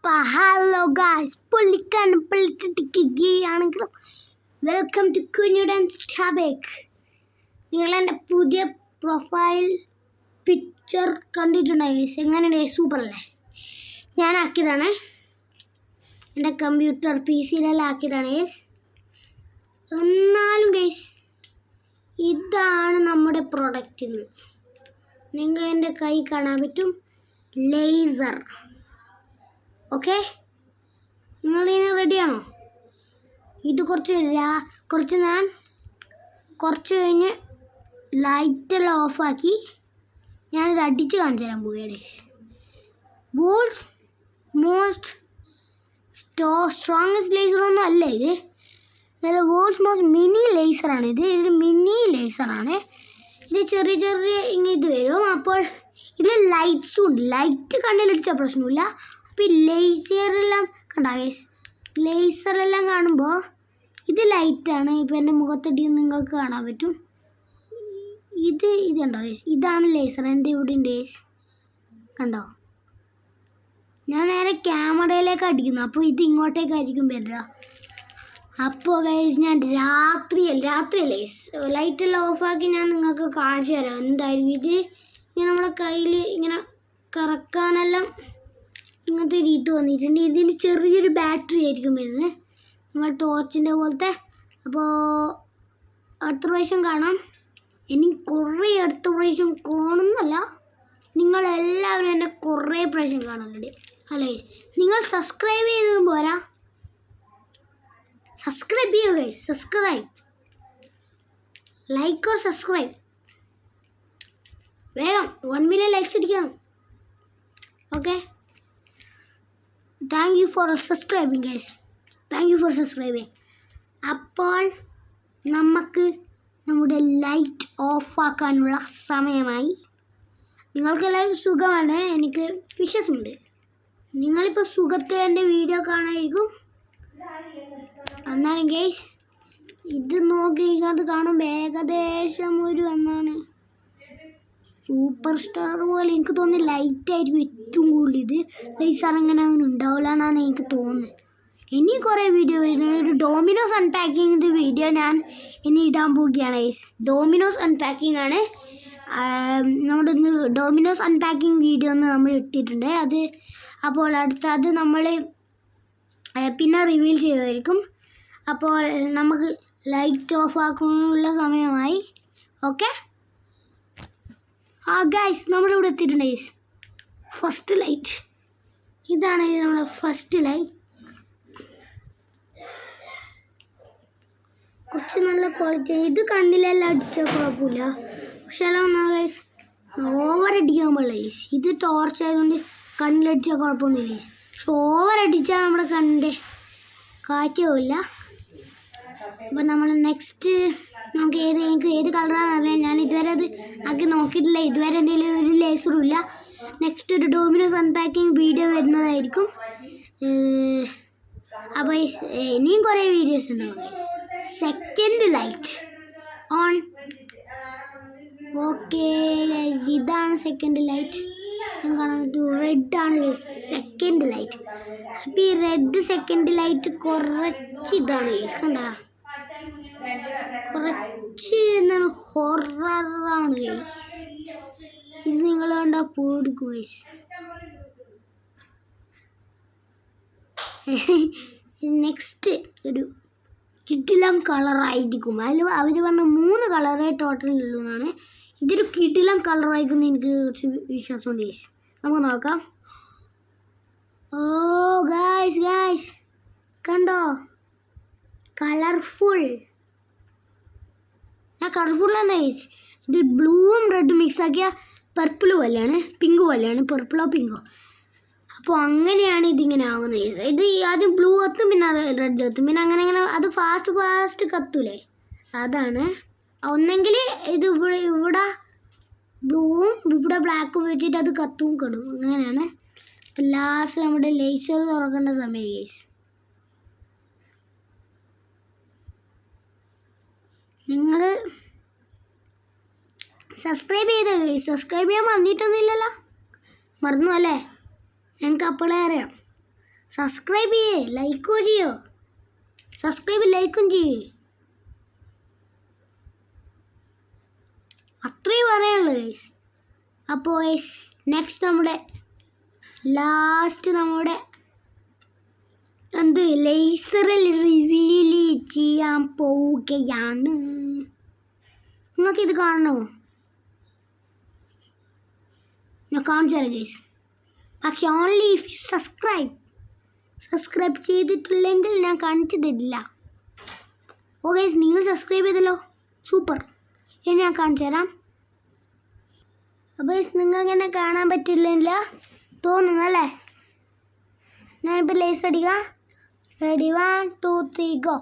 Hello guys, welcome to Kunyudan's Tabak. നിങ്ങളെൻ്റെ പുതിയ profile picture കണ്ടിട്ടുണ്ടായി എങ്ങനെയുണ്ട്? Super അല്ലേ? ഞാൻ ആക്കിയതാണ്, എൻ്റെ കമ്പ്യൂട്ടർ PC-ലെല്ലാം ആക്കിയതാണ് ഗൈസ്. എന്നാലും ഗൈസ്, ഇതാണ് നമ്മുടെ പ്രൊഡക്റ്റ്. നിങ്ങൾ എൻ്റെ കൈ കാണാൻ പറ്റും, ലേസർ. ഓക്കെ, നിങ്ങളിതിന് റെഡിയാണോ? ഇത് കുറച്ച് കഴിഞ്ഞ് ലൈറ്റെല്ലാം ഓഫാക്കി ഞാനിത് അടിച്ച് കാണിച്ചു തരാൻ പോവുകയാണ്. വേൾഡ്സ് മോസ്റ്റ് സ്ട്രോങ്ങസ്റ്റ് ലേസറൊന്നും അല്ല ഇത്. നല്ല വേൾഡ്സ് മോസ്റ്റ് മിനി ലേസറാണ് ഇത്. ഇതൊരു മിനി ലേസറാണ്. ഇത് ചെറിയ ഇങ്ങനെ ഇത് വരും. അപ്പോൾ ഇതിൽ ലൈറ്റ്സും ഉണ്ട്. ലൈറ്റ് കണ്ണിലടിച്ചാൽ പ്രശ്നമില്ല. അപ്പോൾ ഈ ലേസറെല്ലാം കണ്ടാ ഗൈസ്, ലേസറെല്ലാം കാണുമ്പോൾ ഇത് ലൈറ്റാണ്. ഇപ്പോൾ എൻ്റെ മുഖത്തടി നിങ്ങൾക്ക് കാണാൻ പറ്റും. ഇതുണ്ടോ ഗൈസ്, ഇതാണ് ലേസർ. എൻ്റെ ഇവിടെ ഉണ്ട് ഗൈസ്, കണ്ടോ? ഞാൻ നേരെ ക്യാമറയിലേക്ക് അടിക്കുന്നു, അപ്പോൾ ഇത് ഇങ്ങോട്ടേക്കായിരിക്കും വരിക. അപ്പോൾ ഗൈസ് ഞാൻ രാത്രിയല്ലേ ലൈറ്റെല്ലാം ഓഫാക്കി ഞാൻ നിങ്ങൾക്ക് കാണിച്ചു തരാം എന്തായാലും. ഇത് ഇങ്ങനെ നമ്മുടെ കയ്യിൽ ഇങ്ങനെ കറക്കാനെല്ലാം ഇങ്ങനത്തെ ഒരു ഇത് വന്നിട്ടുണ്ട്. ഇതിന് ചെറിയൊരു ബാറ്ററി ആയിരിക്കും വരുന്നത്, നമ്മൾ ടോർച്ചിൻ്റെ പോലത്തെ. അപ്പോൾ അടുത്ത പ്രാവശ്യം കാണാം. എനിക്ക് കുറേ അടുത്ത പ്രാവശ്യം കാണുന്നല്ല, നിങ്ങളെല്ലാവരും എന്നെ കുറേ പ്രാവശ്യം കാണുന്നുണ്ട് അല്ലേ? നിങ്ങൾ സബ്സ്ക്രൈബ് ചെയ്തതും പോരാ, സബ്സ്ക്രൈബ് ചെയ്യുക guys. Subscribe, like or subscribe. വേഗം 1 million ലൈക്സ് അടിക്കണം. Okay, thank you for subscribing guys, thank you for subscribing. അപ്പോൾ നമുക്ക് നമ്മുടെ ലൈറ്റ് ഓഫാക്കാനുള്ള സമയമായി. നിങ്ങൾക്കെല്ലാവരും സുഖമാണ്, എനിക്ക് വിശ്വാസമുണ്ട്. നിങ്ങളിപ്പോൾ സുഖത്തിൽ എൻ്റെ വീഡിയോ കാണായിരിക്കും. എന്നാലും ഗൈസ്, ഇത് നോക്കി അത് കാണുമ്പോൾ ഏകദേശം ഒരു എന്നാണ് സൂപ്പർ സ്റ്റാർ പോലെ എനിക്ക് തോന്നുന്നു. ലൈറ്റായിരിക്കും ഏറ്റവും കൂടുതൽ. ഇത് ലേസർ അങ്ങനെ അങ്ങനെ ഉണ്ടാവില്ല എന്നാണ് എനിക്ക് തോന്നുന്നത്. ഇനി കുറേ വീഡിയോ വരുന്നുണ്ട്. ഒരു ഡോമിനോസ് അൺപാക്കിങ് വീഡിയോ ഞാൻ ഇനി ഇടാൻ പോവുകയാണ് ഗൈസ്. ഡോമിനോസ് അൺപാക്കിംഗ് ആണ് നമ്മുടെ ഡോമിനോസ് അൺപാക്കിംഗ് വീഡിയോ ഒന്ന് നമ്മൾ ഇട്ടിട്ടുണ്ട്. അപ്പോൾ അത് നമ്മൾ പിന്നെ റിവീൽ ചെയ്യുമായിരിക്കും. അപ്പോൾ നമുക്ക് ലൈറ്റ് ഓഫ് ആക്കാനുള്ള സമയമായി. ഓക്കെ ഗൈസ്, നമ്മുടെ ഇവിടെ എത്തിയിട്ടുണ്ട് ഗൈസ്. ഫസ്റ്റ് ലൈറ്റ് ഇതാണ്, നമ്മുടെ ഫസ്റ്റ് ലൈറ്റ്. കുറച്ച് നല്ല ക്വാളിറ്റി. ഇത് കണ്ണിലെല്ലാം അടിച്ചാൽ കുഴപ്പമില്ല, പക്ഷെ എല്ലാം ഗൈസ് ഓവർ അടിക്കാൻ പാടില്ല ഗൈസ്. ഇത് ടോർച്ച് ആയതുകൊണ്ട് കണ്ണിലടിച്ചാൽ കുഴപ്പമൊന്നുമില്ല ഗൈസ്. പക്ഷെ ഓവർ അടിച്ചാൽ നമ്മുടെ കണ്ണിൻ്റെ കാറ്റുമില്ല. അപ്പം നമ്മൾ നെക്സ്റ്റ് നമുക്ക് എനിക്ക് ഏത് കളറാണെന്ന് അറിയാം. ഞാൻ ഇതുവരെ അത് ആക്കി നോക്കിയിട്ടില്ല. ഇതുവരെ എൻ്റെ ഒരു ലേസറും ഇല്ല. നെക്സ്റ്റ് ഒരു ഡോമിനോസ് അൺപാക്കിങ് വീഡിയോ വരുന്നതായിരിക്കും. അപ്പോൾ ഇനിയും കുറേ വീഡിയോസ് ഉണ്ടാവും guys. Second light on. Okay guys, ഇതാണ് സെക്കൻഡ് ലൈറ്റ്. കാണാൻ പറ്റും, റെഡാണ് ഗൈസ് സെക്കൻഡ് ലൈറ്റ്. അപ്പോൾ ഈ റെഡ് സെക്കൻഡ് ലൈറ്റ് കുറച്ച് ഇതാണ് ഗൈസ്, കണ്ടാ? കുറച്ച് എന്താണ് ഹൊററാണ് ഗൈസ്. ഇത് നിങ്ങൾ കണ്ടാൽ പേടിക്കും ഗൈസ്. നെക്സ്റ്റ് ഒരു കിടിലം കളറായിരിക്കും. അതിൽ അവർ പറഞ്ഞ 3 കളറേ ടോട്ടലുള്ളൂ എന്നാണ്. ഇതൊരു കിടിലം കളറായിരിക്കും എന്ന് എനിക്ക് കുറച്ച് വിശ്വാസമുണ്ട് ഗൈസ്. നമുക്ക് നോക്കാം. ഓ ഗൈസ് കണ്ടോ, കളർഫുൾ. കളർഫുൾ തന്നെ ഗൈസ്. ഇത് ബ്ലൂവും റെഡും മിക്സ് ആക്കിയ പർപ്പിൾ പോലെയാണ്, പിങ്ക് പോലെയാണ്, പർപ്പിളോ പിങ്കോ. അപ്പോൾ അങ്ങനെയാണ് ഇതിങ്ങനെ ആകുന്നത് ഗൈസ്. ഇത് ആദ്യം ബ്ലൂ കത്തും, പിന്നെ റെഡ് കത്തും, പിന്നെ അങ്ങനെ അത് ഫാസ്റ്റ് കത്തൂലേ, അതാണ്. ഒന്നെങ്കിൽ ഇത് ഇവിടെ ബ്ലൂവും ഇവിടെ ബ്ലാക്കും വെച്ചിട്ട് അത് കത്തും കെടും, അങ്ങനെയാണ്. അപ്പം ലാസ്റ്റ് നമ്മുടെ ലേസർ തുറക്കേണ്ട സമയം ഗൈസ്. നിങ്ങൾ സബ്സ്ക്രൈബ് ചെയ്തോ ഗൈസ്. സബ്സ്ക്രൈബ് ചെയ്യാൻ മറന്നിട്ടൊന്നുമില്ലല്ലോ? മറന്നു അല്ലേ? ഞങ്ങൾക്ക് അപ്പോഴേ അറിയാം. സബ്സ്ക്രൈബ് ചെയ്യേ, ലൈക്കും ചെയ്യോ. സബ്സ്ക്രൈബ് ലൈക്കും ചെയ്യേ. അത്രയും പറയാനുള്ളൂ ഗൈസ്. അപ്പോൾ ഗൈസ് നെക്സ്റ്റ് നമ്മുടെ ലേസറിൽ റിവീൽ ചെയ്യാൻ പോവുകയാണ്. നിങ്ങൾക്കിത് കാണണോ? ഞാൻ കാണിച്ചു തരാം ഗൈസ്. പക്ഷെ ഓൺലി ഇഫ് സബ്സ്ക്രൈബ് ചെയ്തിട്ടില്ലെങ്കിൽ ഞാൻ കാണിച്ചു തരില്ല. ഓ ഗൈസ്, നിങ്ങൾ സബ്സ്ക്രൈബ് ചെയ്തല്ലോ, സൂപ്പർ. ഇനി ഞാൻ കാണിച്ചു തരാം. അപ്പോൾ നിങ്ങൾക്ക് എന്നെ കാണാൻ പറ്റില്ല തോന്നുന്നല്ലേ? ഞാനിപ്പോൾ ലേസർ അടിക്കാം. Ready, 1 2 3 go.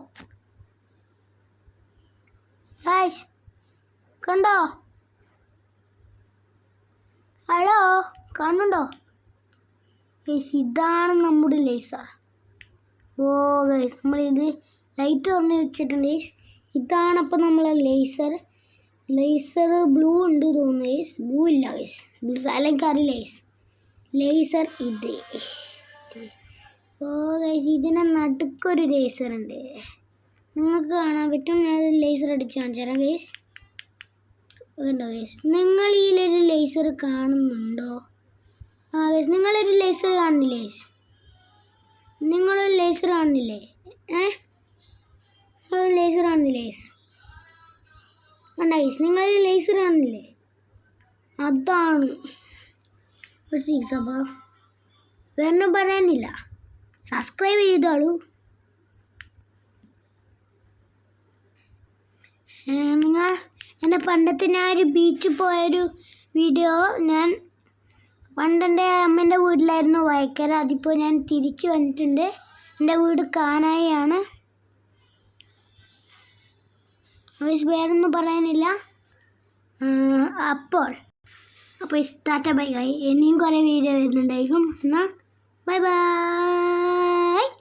ഗൈസ് കണ്ടോ? ഹലോ, കാണുന്നുണ്ടോ ഗൈസ്? ഇതാണ് നമ്മുടെ ലേസർ. ഓ ഗൈസ്, നമ്മളിത് ലൈറ്റ് തുറന്ന് വെച്ചിട്ടുണ്ട് ഗൈസ്. ഇതാണ് അപ്പോൾ നമ്മളെ ലേസർ. ബ്ലൂ ഉണ്ട് തോന്നുന്നു ഗൈസ്. ബ്ലൂ ഇല്ല ഗൈസ്, അല്ലെങ്കിൽ അറിയില്ല ഗൈസ്. ലേസർ ഇത്. ഓ ഗൈസ്, ഇതിനെ നടുക്കൊരു ലേസർ ഉണ്ട്, നിങ്ങൾക്ക് കാണാൻ പറ്റും. ഞാനൊരു ലേസർ അടിച്ച് കാണിച്ചു തരാം ഗൈസ്. കണ്ടോ ഗൈസ്? നിങ്ങൾ ഇതിലൊരു ലേസർ കാണുന്നുണ്ടോ? ആ ഗൈസ്, നിങ്ങളൊരു ലേസർ കാണുന്നില്ലേ ഗൈസ്? നിങ്ങളൊരു ലേസർ കാണുന്നില്ലേ? നിങ്ങളൊരു ലേസർ കാണുന്നില്ലേ ഗൈസ്? കണ്ട ഗൈസ്, നിങ്ങളൊരു ലേസർ കാണുന്നില്ലേ? അതാണ്. അപ്പോൾ വേറെ പറയാനില്ല, സബ്സ്ക്രൈബ് ചെയ്തോളൂ. നിങ്ങൾ എൻ്റെ പണ്ടത്തെ ഞാൻ ഒരു ബീച്ചിൽ പോയൊരു വീഡിയോ, ഞാൻ പണ്ടെൻ്റെ അമ്മേൻ്റെ വീട്ടിലായിരുന്നു വയക്കര. അതിപ്പോൾ ഞാൻ തിരിച്ചു വന്നിട്ടുണ്ട്. എൻ്റെ വീട് കാനായിയാണ്. വേറൊന്നും പറയാനില്ല. അപ്പോൾ ടാറ്റ ബൈ ബൈ. ഇനിയും കുറേ വീഡിയോ വരുന്നുണ്ടായിരിക്കും. എന്നാൽ ബൈ ബൈ.